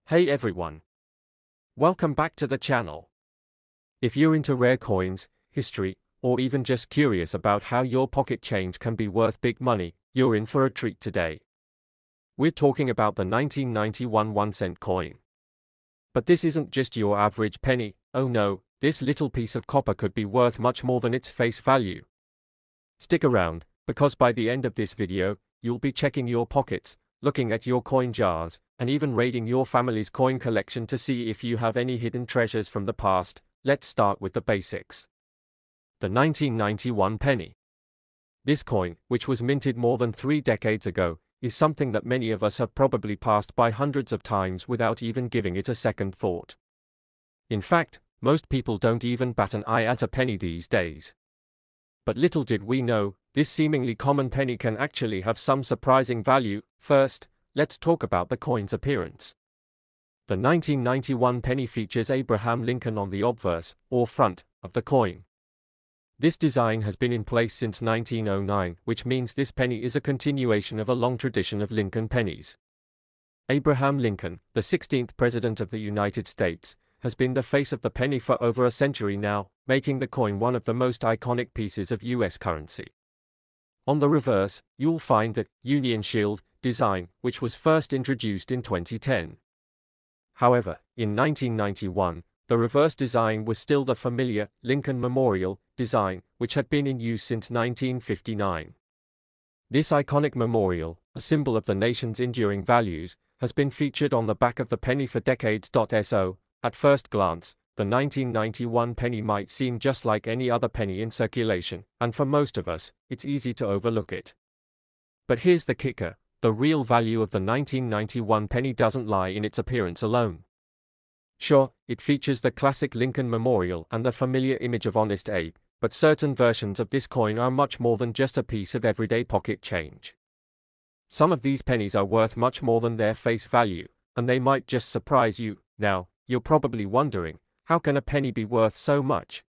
Hey everyone. Welcome back to the channel. If you're into rare coins, history, or even just curious about how your pocket change can be worth big money, you're in for a treat today. We're talking about the 1991 1-cent coin. But this isn't just your average penny. Oh no, this little piece of copper could be worth much more than its face value. Stick around, because by the end of this video, you'll be checking your pockets, looking at your coin jars, and even raiding your family's coin collection to see if you have any hidden treasures from the past. Let's start with the basics. The 1991 penny. This coin, which was minted more than 3 decades ago, is something that many of us have probably passed by hundreds of times without even giving it a second thought. In fact, most people don't even bat an eye at a penny these days. But little did we know, this seemingly common penny can actually have some surprising value. First, let's talk about the coin's appearance. The 1991 penny features Abraham Lincoln on the obverse, or front, of the coin. This design has been in place since 1909, which means this penny is a continuation of a long tradition of Lincoln pennies. Abraham Lincoln, the 16th President of the United States, has been the face of the penny for over a century now, making the coin one of the most iconic pieces of US currency. On the reverse, you'll find the Union Shield design, which was first introduced in 2010. However, in 1991, the reverse design was still the familiar Lincoln Memorial design, which had been in use since 1959. This iconic memorial, a symbol of the nation's enduring values, has been featured on the back of the penny for decades. So, at first glance, the 1991 penny might seem just like any other penny in circulation, and for most of us, it's easy to overlook it. But here's the kicker: the real value of the 1991 penny doesn't lie in its appearance alone. Sure, it features the classic Lincoln Memorial and the familiar image of Honest Abe, but certain versions of this coin are much more than just a piece of everyday pocket change. Some of these pennies are worth much more than their face value, and they might just surprise you. Now, you're probably wondering, how can a penny be worth so much?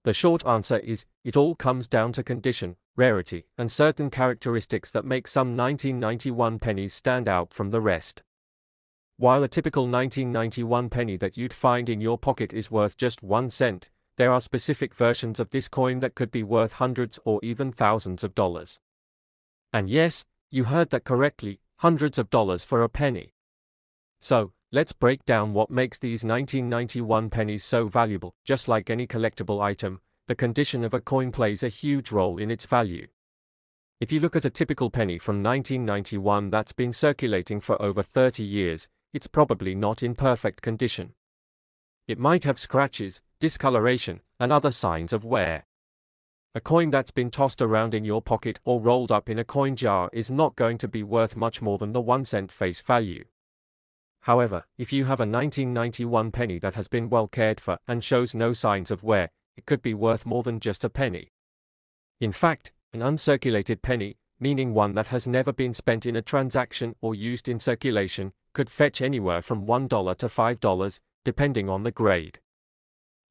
The short answer is, it all comes down to condition, rarity, and certain characteristics that make some 1991 pennies stand out from the rest. While a typical 1991 penny that you'd find in your pocket is worth just 1 cent, there are specific versions of this coin that could be worth hundreds or even thousands of dollars. And yes, you heard that correctly, hundreds of dollars for a penny. So, let's break down what makes these 1991 pennies so valuable. Just like any collectible item, the condition of a coin plays a huge role in its value. If you look at a typical penny from 1991 that's been circulating for over 30 years, it's probably not in perfect condition. It might have scratches, discoloration, and other signs of wear. A coin that's been tossed around in your pocket or rolled up in a coin jar is not going to be worth much more than the 1 cent face value. However, if you have a 1991 penny that has been well cared for and shows no signs of wear, it could be worth more than just a penny. In fact, an uncirculated penny, meaning one that has never been spent in a transaction or used in circulation, could fetch anywhere from $1 to $5, depending on the grade.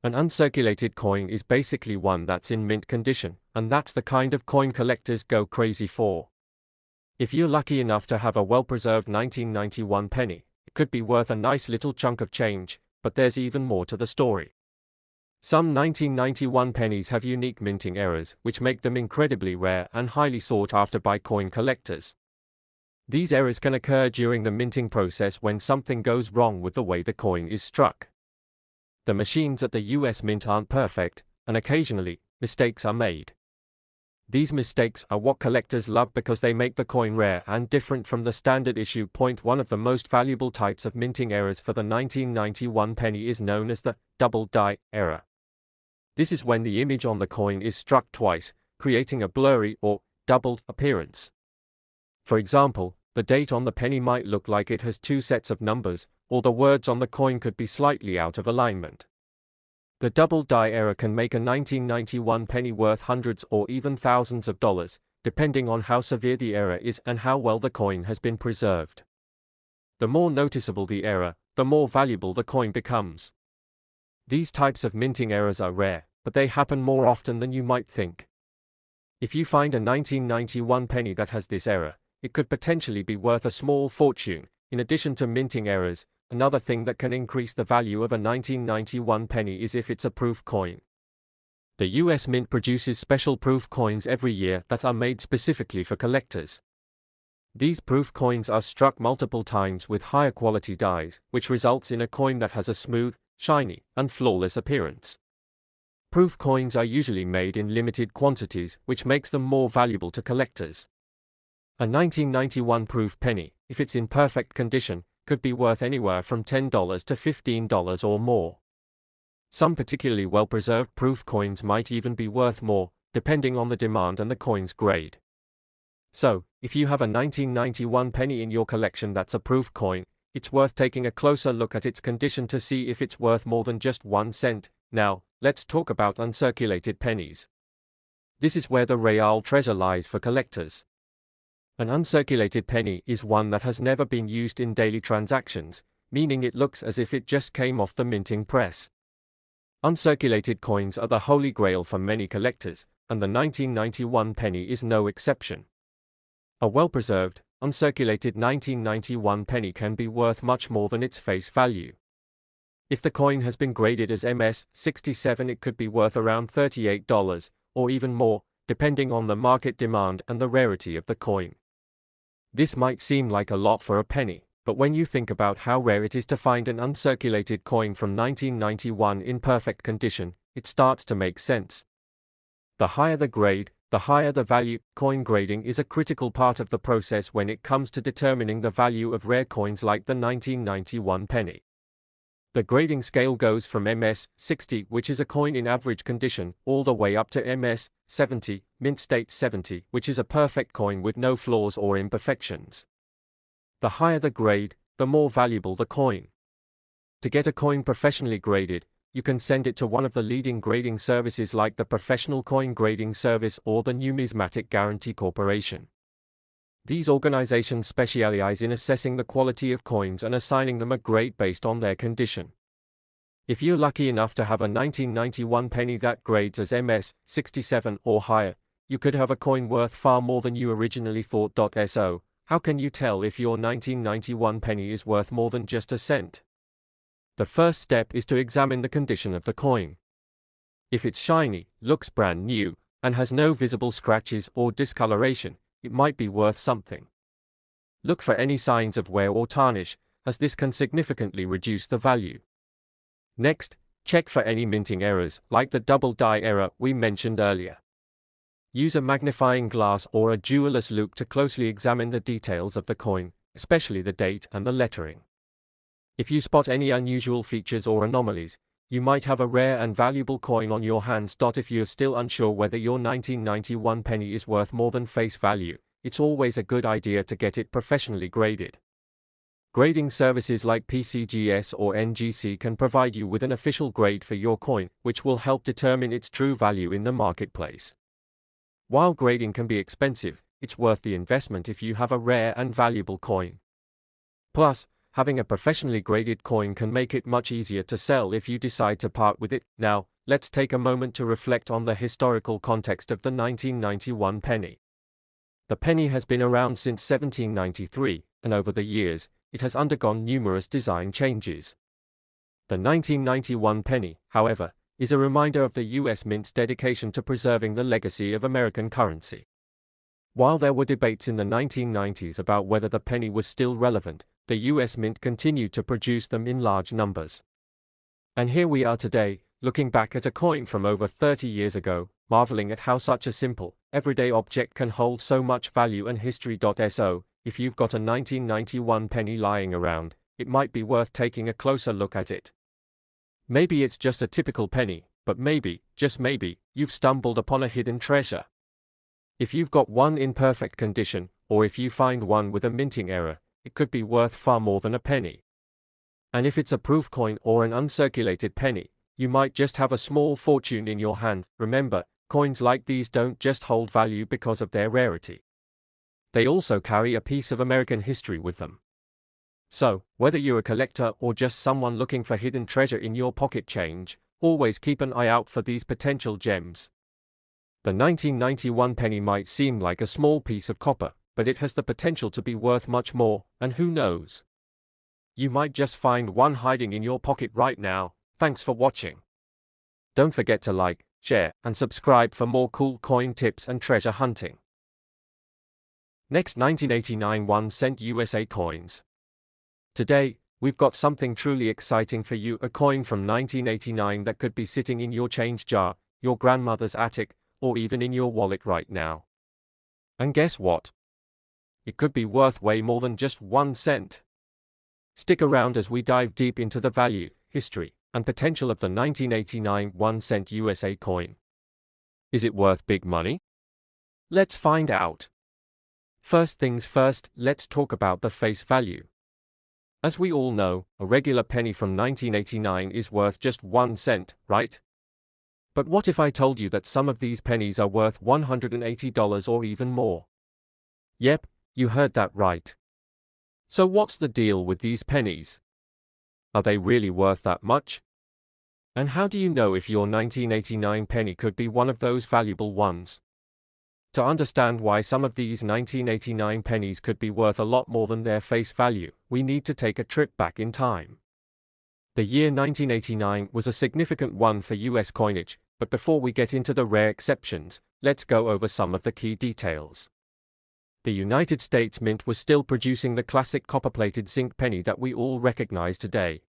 An uncirculated coin is basically one that's in mint condition, and that's the kind of coin collectors go crazy for. If you're lucky enough to have a well-preserved 1991 penny, it could be worth a nice little chunk of change, but there's even more to the story. Some 1991 pennies have unique minting errors, which make them incredibly rare and highly sought after by coin collectors. These errors can occur during the minting process when something goes wrong with the way the coin is struck. The machines at the US Mint aren't perfect, and occasionally, mistakes are made. These mistakes are what collectors love because they make the coin rare and different from the standard issue. One of the most valuable types of minting errors for the 1991 penny is known as the double die error. This is when the image on the coin is struck twice, creating a blurry or doubled appearance. For example, the date on the penny might look like it has 2 sets of numbers, or the words on the coin could be slightly out of alignment. The double die error can make a 1991 penny worth hundreds or even thousands of dollars, depending on how severe the error is and how well the coin has been preserved. The more noticeable the error, the more valuable the coin becomes. These types of minting errors are rare, but they happen more often than you might think. If you find a 1991 penny that has this error, it could potentially be worth a small fortune. In addition to minting errors, Another thing that can increase the value of a 1991 penny is if it's a proof coin. The US Mint produces special proof coins every year that are made specifically for collectors. These proof coins are struck multiple times with higher quality dies, which results in a coin that has a smooth, shiny, and flawless appearance. Proof coins are usually made in limited quantities, which makes them more valuable to collectors. A 1991 proof penny, if it's in perfect condition, could be worth anywhere from $10 to $15 or more. Some particularly well-preserved proof coins might even be worth more, depending on the demand and the coin's grade. So, if you have a 1991 penny in your collection that's a proof coin, it's worth taking a closer look at its condition to see if it's worth more than just 1 cent. Now, let's talk about uncirculated pennies. This is where the real treasure lies for collectors. An uncirculated penny is one that has never been used in daily transactions, meaning it looks as if it just came off the minting press. Uncirculated coins are the holy grail for many collectors, and the 1991 penny is no exception. A well-preserved, uncirculated 1991 penny can be worth much more than its face value. If the coin has been graded as MS-67, it could be worth around $38, or even more, depending on the market demand and the rarity of the coin. This might seem like a lot for a penny, but when you think about how rare it is to find an uncirculated coin from 1991 in perfect condition, it starts to make sense. The higher the grade, the higher the value. Coin grading is a critical part of the process when it comes to determining the value of rare coins like the 1991 penny. The grading scale goes from MS-60, which is a coin in average condition, all the way up to MS-70, mint state 70, which is a perfect coin with no flaws or imperfections. The higher the grade, the more valuable the coin. To get a coin professionally graded, you can send it to one of the leading grading services like the Professional Coin Grading Service or the Numismatic Guarantee Corporation. These organizations specialize in assessing the quality of coins and assigning them a grade based on their condition. If you're lucky enough to have a 1991 penny that grades as MS-67 or higher, you could have a coin worth far more than you originally thought. So, how can you tell if your 1991 penny is worth more than just a cent? The first step is to examine the condition of the coin. If it's shiny, looks brand new, and has no visible scratches or discoloration, it might be worth something. Look for any signs of wear or tarnish, as this can significantly reduce the value. Next, check for any minting errors, like the double die error we mentioned earlier. Use a magnifying glass or a jeweler's loupe to closely examine the details of the coin, especially the date and the lettering. If you spot any unusual features or anomalies, you might have a rare and valuable coin on your hands. If you're still unsure whether your 1991 penny is worth more than face value, it's always a good idea to get it professionally graded. Grading services like PCGS or NGC can provide you with an official grade for your coin, which will help determine its true value in the marketplace. While grading can be expensive, it's worth the investment if you have a rare and valuable coin. Plus, having a professionally graded coin can make it much easier to sell if you decide to part with it. Now, let's take a moment to reflect on the historical context of the 1991 penny. The penny has been around since 1793, and over the years, it has undergone numerous design changes. The 1991 penny, however, is a reminder of the US Mint's dedication to preserving the legacy of American currency. While there were debates in the 1990s about whether the penny was still relevant, the US Mint continued to produce them in large numbers. And here we are today, looking back at a coin from over 30 years ago, marveling at how such a simple, everyday object can hold so much value and history. So, if you've got a 1991 penny lying around, it might be worth taking a closer look at it. Maybe it's just a typical penny, but maybe, just maybe, you've stumbled upon a hidden treasure. If you've got one in perfect condition, or if you find one with a minting error, it could be worth far more than a penny. And if it's a proof coin or an uncirculated penny, you might just have a small fortune in your hand. Remember, coins like these don't just hold value because of their rarity. They also carry a piece of American history with them. So, whether you're a collector or just someone looking for hidden treasure in your pocket change, always keep an eye out for these potential gems. The 1991 penny might seem like a small piece of copper, but it has the potential to be worth much more, and who knows? You might just find one hiding in your pocket right now. Thanks for watching. Don't forget to like, share, and subscribe for more cool coin tips and treasure hunting. Next, 1989 1-cent USA coins. Today, we've got something truly exciting for you, a coin from 1989 that could be sitting in your change jar, your grandmother's attic, or even in your wallet right now. And guess what? It could be worth way more than just 1 cent. Stick around as we dive deep into the value, history, and potential of the 1989 1-cent USA coin. Is it worth big money? Let's find out. First things first, let's talk about the face value. As we all know, a regular penny from 1989 is worth just 1 cent, right? But what if I told you that some of these pennies are worth $180 or even more? Yep, you heard that right. So what's the deal with these pennies? Are they really worth that much? And how do you know if your 1989 penny could be one of those valuable ones? To understand why some of these 1989 pennies could be worth a lot more than their face value, we need to take a trip back in time. The year 1989 was a significant one for US coinage, but before we get into the rare exceptions, let's go over some of the key details. The United States Mint was still producing the classic copper-plated zinc penny that we all recognize today.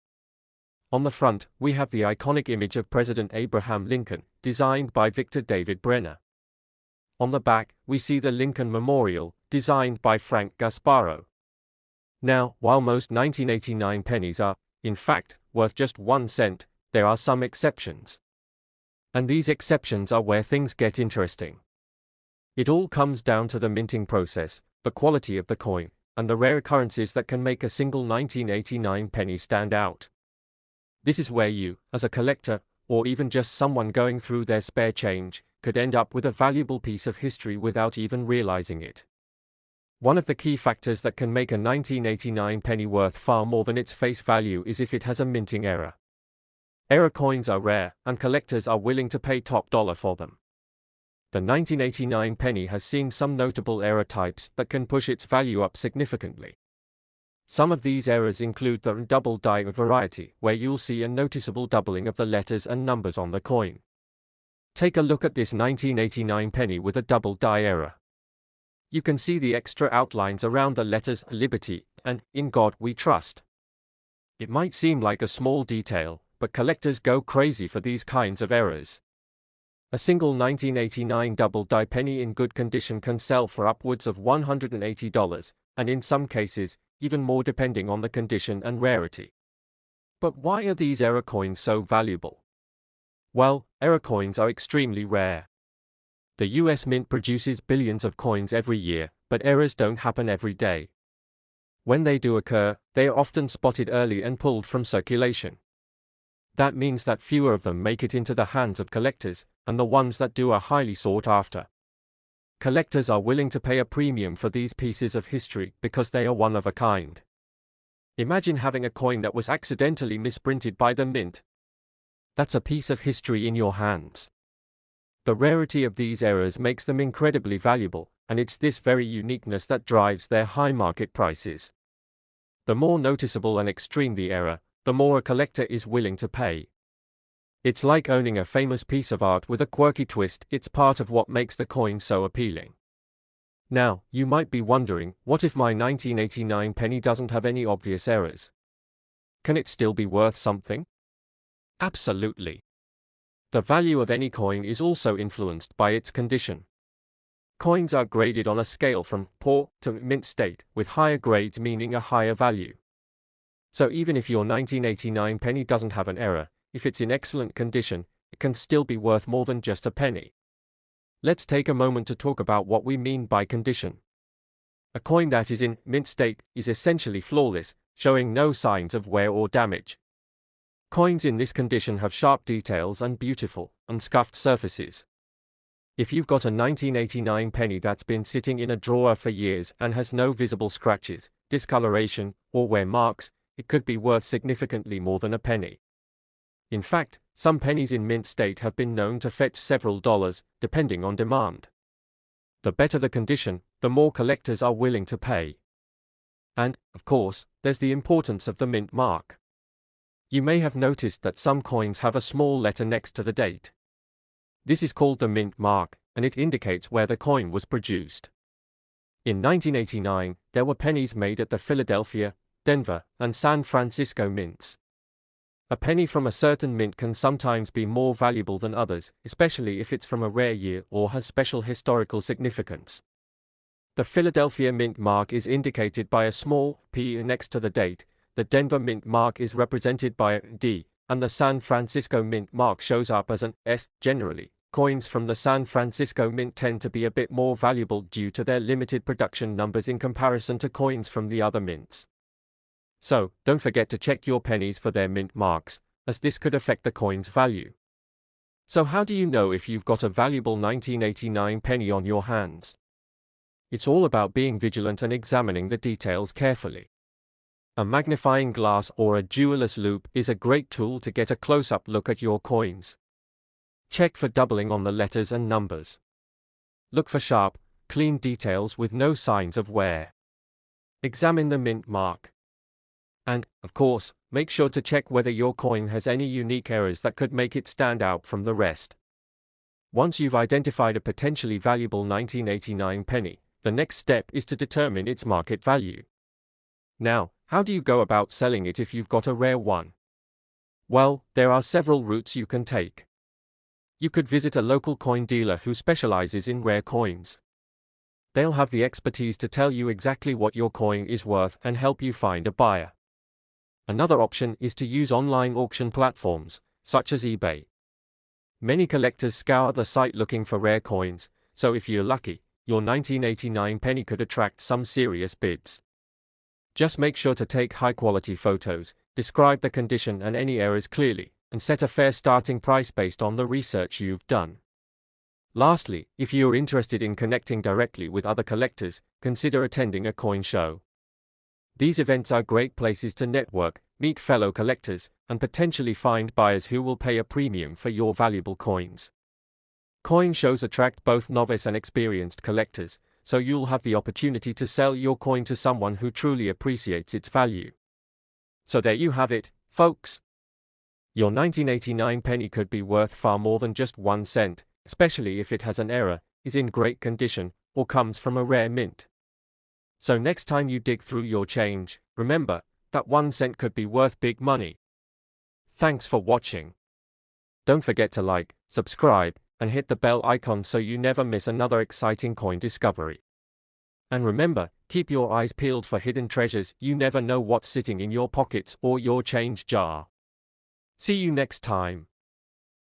On the front, we have the iconic image of President Abraham Lincoln, designed by Victor David Brenner. On the back, we see the Lincoln Memorial, designed by Frank Gasparro. Now, while most 1989 pennies are, in fact, worth just 1 cent, there are some exceptions. And these exceptions are where things get interesting. It all comes down to the minting process, the quality of the coin, and the rare occurrences that can make a single 1989 penny stand out. This is where you, as a collector, or even just someone going through their spare change, could end up with a valuable piece of history without even realizing it. One of the key factors that can make a 1989 penny worth far more than its face value is if it has a minting error. Error coins are rare, and collectors are willing to pay top dollar for them. The 1989 penny has seen some notable error types that can push its value up significantly. Some of these errors include the double die variety, where you'll see a noticeable doubling of the letters and numbers on the coin. Take a look at this 1989 penny with a double die error. You can see the extra outlines around the letters Liberty and In God We Trust. It might seem like a small detail, but collectors go crazy for these kinds of errors. A single 1989 double die penny in good condition can sell for upwards of $180, and in some cases, even more depending on the condition and rarity. But why are these error coins so valuable? Well, error coins are extremely rare. The US Mint produces billions of coins every year, but errors don't happen every day. When they do occur, they are often spotted early and pulled from circulation. That means that fewer of them make it into the hands of collectors, and the ones that do are highly sought after. Collectors are willing to pay a premium for these pieces of history because they are one of a kind. Imagine having a coin that was accidentally misprinted by the mint. That's a piece of history in your hands. The rarity of these errors makes them incredibly valuable, and it's this very uniqueness that drives their high market prices. The more noticeable and extreme the error, the more a collector is willing to pay. It's like owning a famous piece of art with a quirky twist. It's part of what makes the coin so appealing. Now, you might be wondering, what if my 1989 penny doesn't have any obvious errors? Can it still be worth something? Absolutely. The value of any coin is also influenced by its condition. Coins are graded on a scale from poor to mint state, with higher grades meaning a higher value. So even if your 1989 penny doesn't have an error, if it's in excellent condition, it can still be worth more than just a penny. Let's take a moment to talk about what we mean by condition. A coin that is in mint state is essentially flawless, showing no signs of wear or damage. Coins in this condition have sharp details and beautiful, unscuffed surfaces. If you've got a 1989 penny that's been sitting in a drawer for years and has no visible scratches, discoloration, or wear marks, it could be worth significantly more than a penny. In fact, some pennies in mint state have been known to fetch several dollars, depending on demand. The better the condition, the more collectors are willing to pay. And, of course, there's the importance of the mint mark. You may have noticed that some coins have a small letter next to the date. This is called the mint mark, and it indicates where the coin was produced. In 1989, there were pennies made at the Philadelphia, Denver, and San Francisco mints. A penny from a certain mint can sometimes be more valuable than others, especially if it's from a rare year or has special historical significance. The Philadelphia mint mark is indicated by a small P next to the date, the Denver mint mark is represented by a D, and the San Francisco mint mark shows up as an S. Generally, coins from the San Francisco mint tend to be a bit more valuable due to their limited production numbers in comparison to coins from the other mints. So, don't forget to check your pennies for their mint marks, as this could affect the coin's value. So how do you know if you've got a valuable 1989 penny on your hands? It's all about being vigilant and examining the details carefully. A magnifying glass or a jeweler's loupe is a great tool to get a close-up look at your coins. Check for doubling on the letters and numbers. Look for sharp, clean details with no signs of wear. Examine the mint mark. And, of course, make sure to check whether your coin has any unique errors that could make it stand out from the rest. Once you've identified a potentially valuable 1989 penny, the next step is to determine its market value. Now, how do you go about selling it if you've got a rare one? Well, there are several routes you can take. You could visit a local coin dealer who specializes in rare coins. They'll have the expertise to tell you exactly what your coin is worth and help you find a buyer. Another option is to use online auction platforms, such as eBay. Many collectors scour the site looking for rare coins, so if you're lucky, your 1989 penny could attract some serious bids. Just make sure to take high-quality photos, describe the condition and any errors clearly, and set a fair starting price based on the research you've done. Lastly, if you're interested in connecting directly with other collectors, consider attending a coin show. These events are great places to network, meet fellow collectors, and potentially find buyers who will pay a premium for your valuable coins. Coin shows attract both novice and experienced collectors, so you'll have the opportunity to sell your coin to someone who truly appreciates its value. So there you have it, folks. Your 1989 penny could be worth far more than just 1 cent, especially if it has an error, is in great condition, or comes from a rare mint. So next time you dig through your change, remember that 1 cent could be worth big money. Thanks for watching. Don't forget to like, subscribe, and hit the bell icon so you never miss another exciting coin discovery. And remember, keep your eyes peeled for hidden treasures. You never know what's sitting in your pockets or your change jar. See you next time.